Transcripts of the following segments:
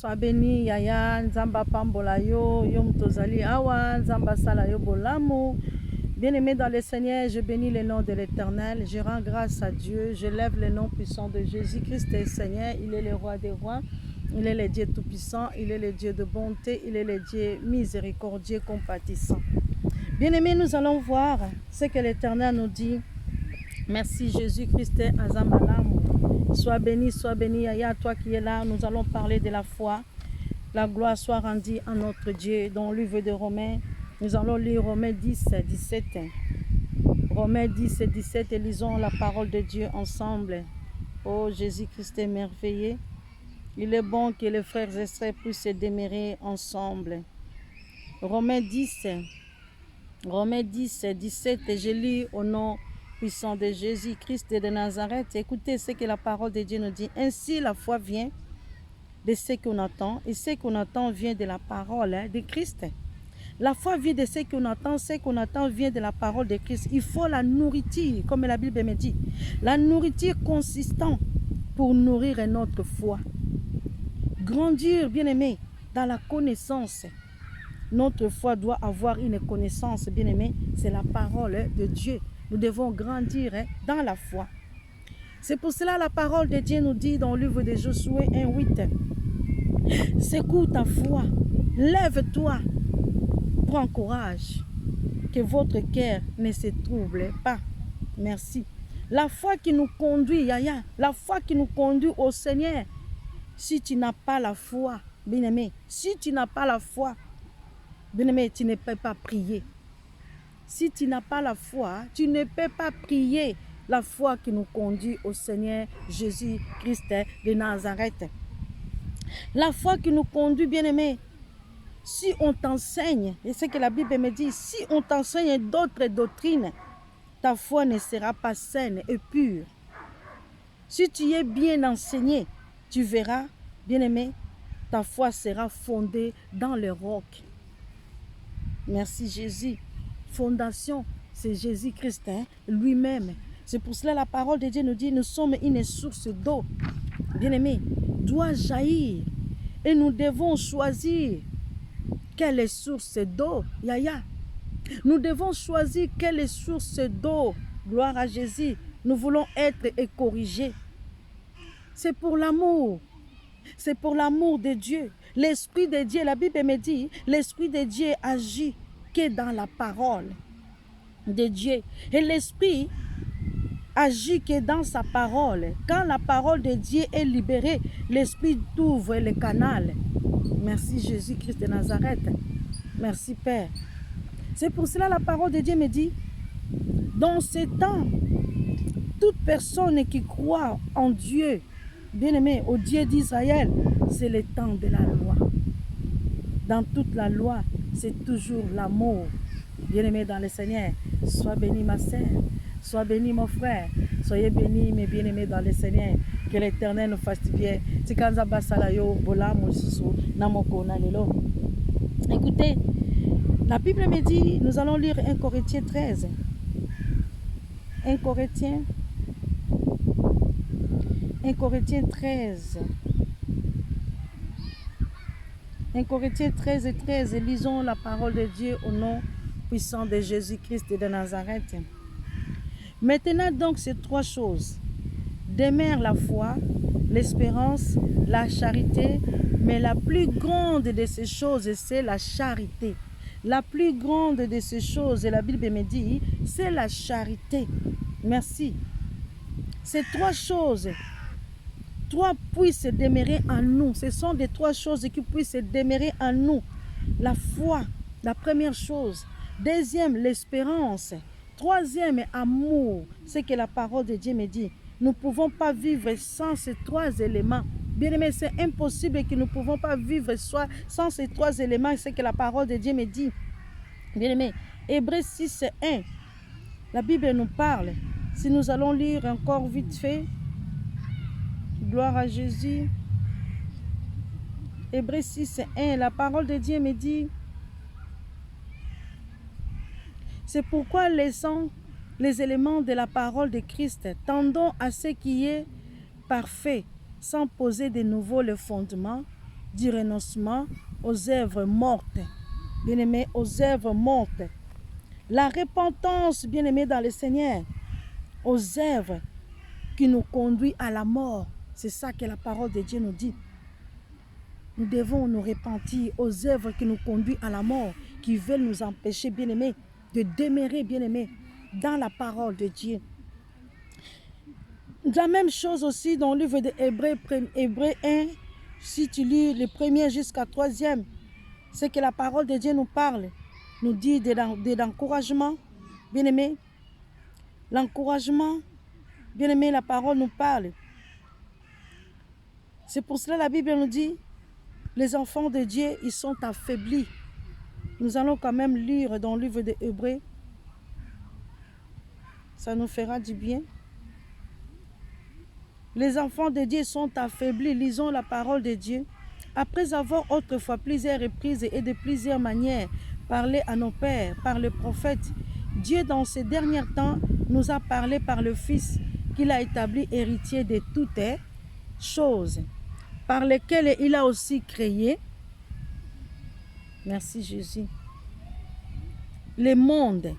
Sois béni, Yaya, Nzamba Pambola yo, Yom Tozali Awa, Nzamba Sala yo Bolamu. Bien-aimé dans le Seigneur, je bénis le nom de l'Éternel. Je rends grâce à Dieu. Je lève le nom puissant de Jésus-Christ et Seigneur. Il est le roi des rois. Il est le Dieu tout-puissant. Il est le Dieu de bonté. Il est le Dieu miséricordieux, compatissant. Bien-aimé, nous allons voir ce que l'Éternel nous dit. Merci Jésus-Christ Azamalam. Sois béni, Yaya, toi qui es là. Nous allons parler de la foi. La gloire soit rendue à notre Dieu. Dans le livre de Romains, nous allons lire Romains 10, 17. Romains 10 et 17, et lisons la parole de Dieu ensemble. Oh, Jésus-Christ est merveilleux. Il est bon que les frères et sœurs puissent se demeurer ensemble. Romains 10, 17, et je lis au nom puissant de Jésus-Christ de Nazareth. Écoutez ce que la parole de Dieu nous dit. Ainsi, la foi vient de ce qu'on attend, et ce qu'on attend vient de la parole de Christ. La foi vient de ce qu'on attend vient de la parole de Christ. Il faut la nourriture, comme la Bible me dit. La nourriture consistante pour nourrir notre foi. Grandir, bien-aimé, dans la connaissance. Notre foi doit avoir une connaissance, bien-aimé. C'est la parole de Dieu. Nous devons grandir dans la foi. C'est pour cela la parole de Dieu nous dit dans le livre de Josué 1:8. Secoue ta foi, lève-toi, prends courage, que votre cœur ne se trouble pas. Merci. La foi qui nous conduit, Yaya, la foi qui nous conduit au Seigneur. Si tu n'as pas la foi, bien-aimé, si tu n'as pas la foi, bien-aimé, tu ne peux pas prier. Si tu n'as pas la foi, tu ne peux pas prier. La foi qui nous conduit au Seigneur Jésus-Christ de Nazareth. La foi qui nous conduit, bien-aimé. Si on t'enseigne, et c'est ce que la Bible me dit, si on t'enseigne d'autres doctrines, ta foi ne sera pas saine et pure. Si tu es bien enseigné, tu verras, bien-aimé, ta foi sera fondée dans le roc. Merci Jésus. Fondation, c'est Jésus-Christ lui-même. C'est pour cela la parole de Dieu nous dit, nous sommes une source d'eau, bien-aimé, doit jaillir. Et nous devons choisir quelle source d'eau, Yaya. Nous devons choisir quelle source d'eau, gloire à Jésus. Nous voulons être et corrigés. C'est pour l'amour. C'est pour l'amour de Dieu. L'Esprit de Dieu, la Bible me dit, l'Esprit de Dieu agit que dans la parole de Dieu. Et l'Esprit agit que dans sa parole. Quand la parole de Dieu est libérée, l'Esprit ouvre le canal. Merci Jésus-Christ de Nazareth. Merci Père. C'est pour cela la parole de Dieu me dit, dans ce temps, toute personne qui croit en Dieu, bien-aimé, au Dieu d'Israël, c'est le temps de la loi. Dans toute la loi, c'est toujours l'amour. Bien-aimé dans le Seigneur, sois béni ma sœur, sois béni mon frère, soyez bénis mes bien-aimés dans le Seigneur. Que l'Éternel nous fasse du bien. Écoutez, la Bible me dit, nous allons lire 1 Corinthiens 13. 1 Corinthiens 13. 1 Corinthiens 13 et 13, lisons la parole de Dieu au nom puissant de Jésus-Christ de Nazareth. Maintenant donc ces trois choses, demeure la foi, l'espérance, la charité, mais la plus grande de ces choses, c'est la charité. La plus grande de ces choses, et la Bible me dit, c'est la charité. Merci. Ces trois choses, trois puissent demeurer en nous. Ce sont des trois choses qui puissent demeurer en nous. La foi, la première chose. Deuxième, l'espérance. Troisième, amour. C'est que la parole de Dieu me dit. Nous ne pouvons pas vivre sans ces trois éléments. Bien aimé, c'est impossible que nous ne pouvons pas vivre sans ces trois éléments. C'est que la parole de Dieu me dit. Bien aimé, Hébreux 6, 1. La Bible nous parle. Si nous allons lire encore vite fait. Gloire à Jésus. Hébreux 6, 1. La parole de Dieu me dit. C'est pourquoi laissons les éléments de la parole de Christ, tendons à ce qui est parfait, sans poser de nouveau le fondement, du renoncement aux œuvres mortes. Bien-aimés, aux œuvres mortes. La repentance, bien-aimés dans le Seigneur, aux œuvres qui nous conduisent à la mort. C'est ça que la parole de Dieu nous dit. Nous devons nous repentir aux œuvres qui nous conduisent à la mort, qui veulent nous empêcher, bien-aimés, de demeurer, bien-aimés, dans la parole de Dieu. La même chose aussi dans le livre de Hébreux 1, si tu lis le premier jusqu'à troisième, c'est que la parole de Dieu nous parle, nous dit de l'encouragement, bien-aimés. L'encouragement, bien-aimés, la parole nous parle. C'est pour cela que la Bible nous dit, les enfants de Dieu, ils sont affaiblis. Nous allons quand même lire dans le livre de Hébreux. Ça nous fera du bien. Les enfants de Dieu sont affaiblis. Lisons la parole de Dieu. Après avoir autrefois plusieurs reprises et de plusieurs manières parlé à nos pères par le prophète, Dieu dans ces derniers temps nous a parlé par le Fils qu'il a établi héritier de toutes choses, par lesquelles il a aussi créé, merci Jésus, le monde,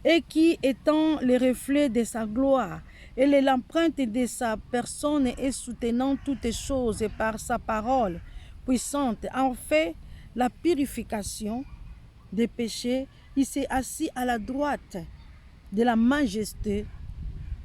et qui étant le reflet de sa gloire et l'empreinte de sa personne et soutenant toutes choses et par sa parole puissante, en fait la purification des péchés, il s'est assis à la droite de la majesté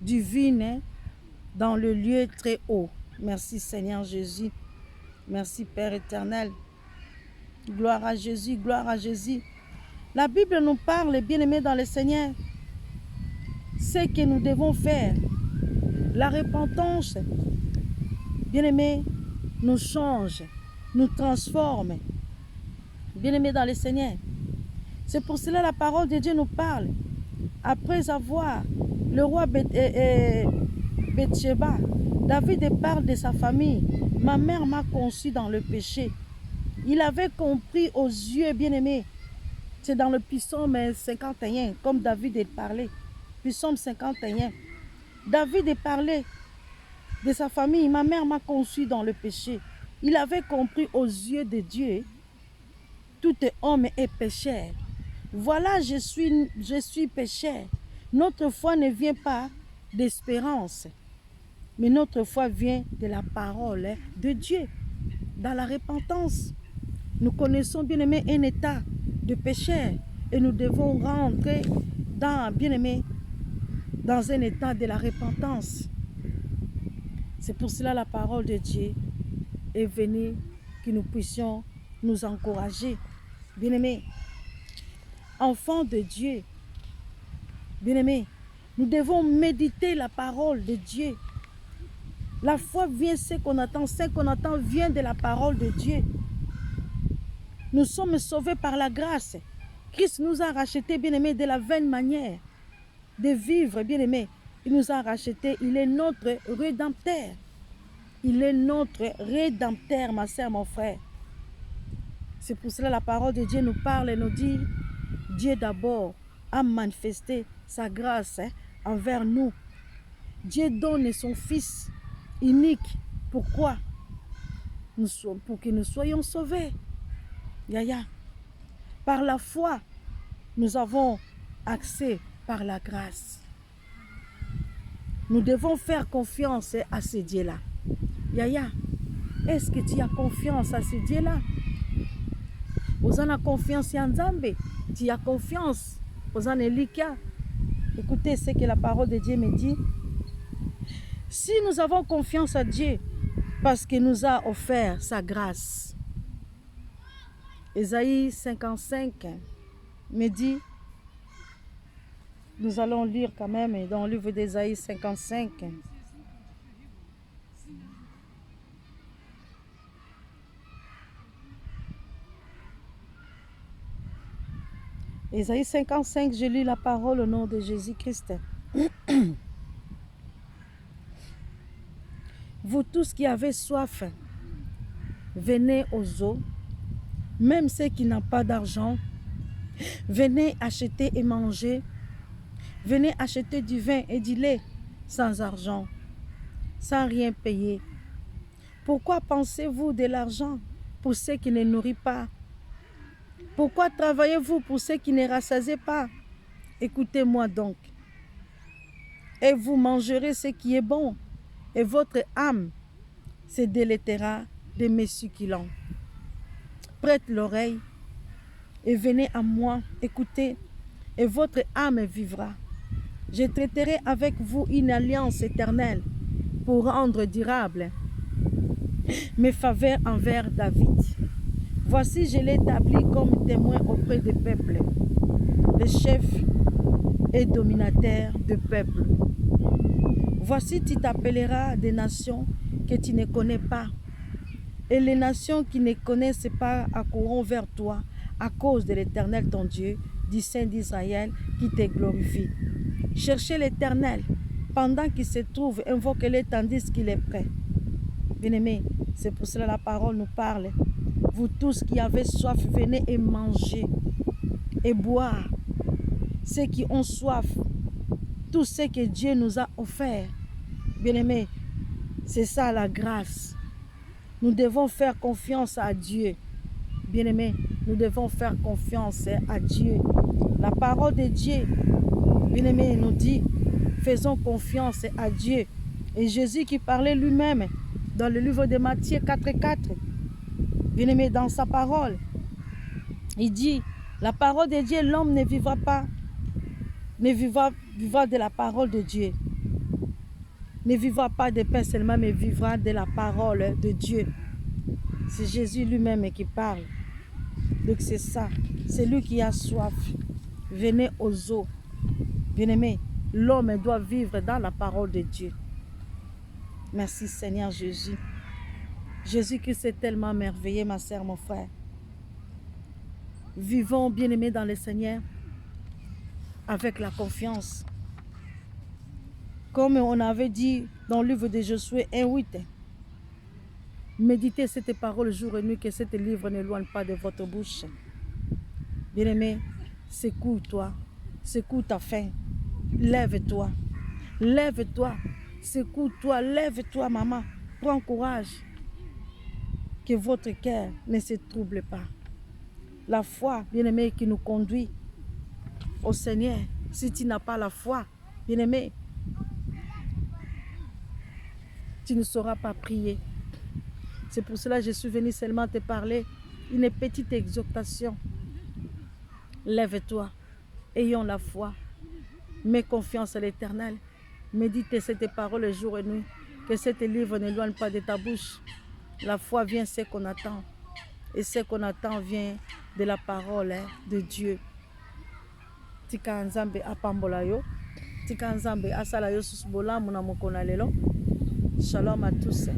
divine dans le lieu très haut. Merci Seigneur Jésus. Merci Père éternel. Gloire à Jésus, gloire à Jésus. La Bible nous parle, bien-aimés dans le Seigneur, ce que nous devons faire. La repentance, bien-aimés, nous change, nous transforme. Bien-aimés dans le Seigneur. C'est pour cela que la parole de Dieu nous parle. Après avoir le roi Bathsheba, David parle de sa famille. Ma mère m'a conçu dans le péché. Il avait compris aux yeux, bien-aimés. C'est dans le psaume 51, comme David parlait. Psaume 51. David parlait de sa famille. Ma mère m'a conçu dans le péché. Il avait compris aux yeux de Dieu. Tout homme est pécheur. Voilà, je suis pécheur. Notre foi ne vient pas d'espérance, mais notre foi vient de la parole de Dieu. Dans la repentance, nous connaissons, bien-aimés, un état de pécheur et nous devons rentrer dans, bien-aimés, dans un état de la repentance. C'est pour cela que la parole de Dieu est venue, que nous puissions nous encourager. Bien-aimés, enfants de Dieu, bien-aimés, nous devons méditer la parole de Dieu. La foi vient, ce qu'on attend vient de la parole de Dieu. Nous sommes sauvés par la grâce. Christ nous a rachetés, bien-aimés, de la vaine manière de vivre, bien-aimés. Il nous a rachetés, il est notre rédempteur. Il est notre rédempteur, ma soeur, mon frère. C'est pour cela que la parole de Dieu nous parle et nous dit, Dieu d'abord a manifesté sa grâce envers nous. Dieu donne son Fils unique. Pourquoi? Pour que nous soyons sauvés. Yaya. Par la foi, nous avons accès par la grâce. Nous devons faire confiance à ce Dieu-là. Yaya, est-ce que tu as confiance à ce Dieu-là? Vous en avez confiance en Nzambe? Tu as confiance aux Anélika? Écoutez ce que la parole de Dieu me dit. Si nous avons confiance à Dieu, parce qu'il nous a offert sa grâce. Ésaïe 55 me dit, nous allons lire quand même dans le livre d'Ésaïe 55. Ésaïe 55, je lis la parole au nom de Jésus-Christ. Vous tous qui avez soif, venez aux eaux, même ceux qui n'ont pas d'argent, venez acheter et manger. Venez acheter du vin et du lait sans argent, sans rien payer. Pourquoi pensez-vous de l'argent pour ceux qui ne nourrissent pas? Pourquoi travaillez-vous pour ceux qui ne rassasient pas? Écoutez-moi donc, et vous mangerez ce qui est bon, et votre âme se délectera de mes succulents. Prête l'oreille et venez à moi, écoutez, et votre âme vivra. Je traiterai avec vous une alliance éternelle pour rendre durable mes faveurs envers David. Voici, je l'ai établi comme témoin auprès des peuples, les chefs et dominateurs de peuples. Voici, tu t'appelleras des nations que tu ne connais pas, et les nations qui ne connaissent pas accourront vers toi à cause de l'Éternel ton Dieu, du Saint d'Israël, qui te glorifie. Cherchez l'Éternel pendant qu'il se trouve, invoquez-le tandis qu'il est prêt. Bien-aimés, c'est pour cela que la parole nous parle. Vous tous qui avez soif, venez et mangez et boire. Ceux qui ont soif, tout ce que Dieu nous a offert. Bien-aimés, c'est ça la grâce. Nous devons faire confiance à Dieu. Bien-aimés, nous devons faire confiance à Dieu. La parole de Dieu, bien-aimés, nous dit, faisons confiance à Dieu. Et Jésus qui parlait lui-même dans le livre de Matthieu 4,4, bien-aimés, dans sa parole, il dit, la parole de Dieu, l'homme ne vivra pas, ne vivra de la parole de Dieu. Ne vivra pas de pain seulement, mais vivra de la parole de Dieu. C'est Jésus lui-même qui parle. Donc c'est ça, c'est lui qui a soif. Venez aux eaux. Bien-aimés, l'homme doit vivre dans la parole de Dieu. Merci Seigneur Jésus. Jésus-Christ est tellement merveilleux, ma sœur, mon frère. Vivons, bien-aimés, dans le Seigneur avec la confiance. Comme on avait dit dans le livre de Josué 1,8, méditez cette parole jour et nuit, que cet livre ne loigne pas de votre bouche. Bien-aimé, secoue-toi, secoue ta faim, lève-toi, lève-toi, secoue-toi, lève-toi, maman, prends courage, que votre cœur ne se trouble pas. La foi, bien-aimé, qui nous conduit au Seigneur. Si tu n'as pas la foi, bien-aimé, tu ne sauras pas prier. C'est pour cela que je suis venu seulement te parler une petite exhortation. Lève-toi, ayons la foi, mets confiance à l'Éternel, médite cette parole jour et nuit, que cet livre ne loigne pas de ta bouche. La foi vient ce qu'on attend, et ce qu'on attend vient de la parole de Dieu. Tika nzambe apambola yo, tika nzambe asala yo susbola muna mokona lelo. Shalom à tous.